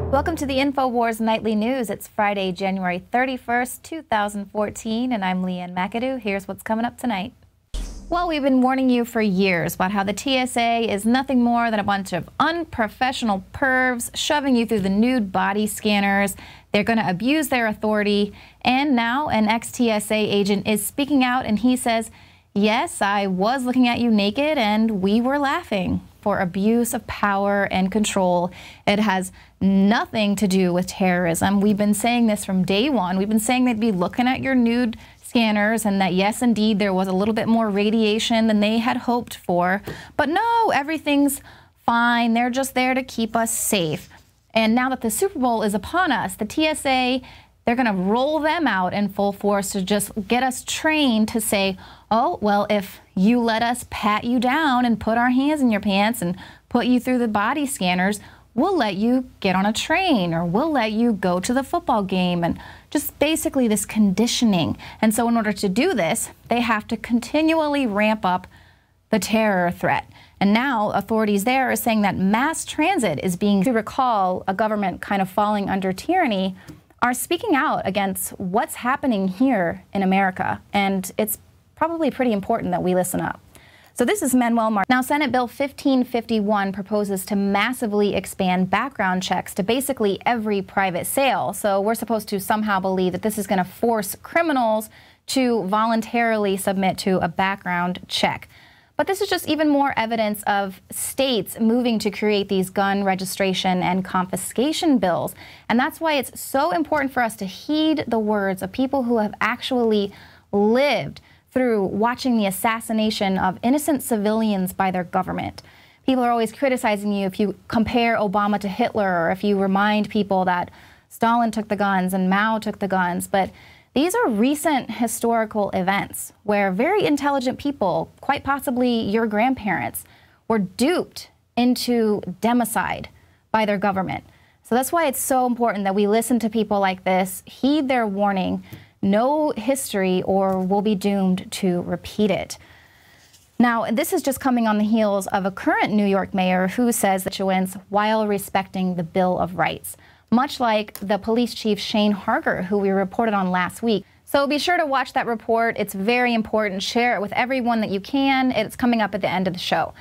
Welcome to the InfoWars Nightly News. It's Friday, January 31st, 2014, and I'm Ann McAdoo. Here's what's coming up tonight. Well, we've been warning you for years about how the TSA is nothing more than a bunch of unprofessional pervs shoving you through the nude body scanners. They're going to abuse their authority. And now an ex-TSA agent is speaking out, and he says, yes, I was looking at you naked, and we were laughing. For abuse of power and control. It has nothing to do with terrorism. We've been saying this from day one. We've been saying they'd be looking at your nude scanners and that, yes, indeed, there was a little bit more radiation than they had hoped for. But no, everything's fine. They're just there to keep us safe. And now that the Super Bowl is upon us, the TSA, they're going to roll them out in full force to just get us trained to say, oh, well, if you let us pat you down and put our hands in your pants and put you through the body scanners, we'll let you get on a train or we'll let you go to the football game, and just basically this conditioning. And so in order to do this, they have to continually ramp up the terror threat. And now authorities there are saying that mass transit is being, to recall a government kind of falling under tyranny, are speaking out against what's happening here in America. And it's probably pretty important that we listen up. So this is Manuel Mar. Now, Senate Bill 1551 proposes to massively expand background checks to basically every private sale. So we're supposed to somehow believe that this is going to force criminals to voluntarily submit to a background check. But this is just even more evidence of states moving to create these gun registration and confiscation bills. And that's why it's so important for us to heed the words of people who have actually lived through watching the assassination of innocent civilians by their government. People are always criticizing you if you compare Obama to Hitler, or if you remind people that Stalin took the guns and Mao took the guns. But these are recent historical events where very intelligent people, quite possibly your grandparents, were duped into democide by their government. So that's why it's so important that we listen to people like this, heed their warning, know history, or we'll be doomed to repeat it. Now, this is just coming on the heels of a current New York mayor who says that constituents while respecting the Bill of Rights, much like the police chief Shane Harger, who we reported on last week. So be sure to watch that report. It's very important. Share it with everyone that you can. It's coming up at the end of the show.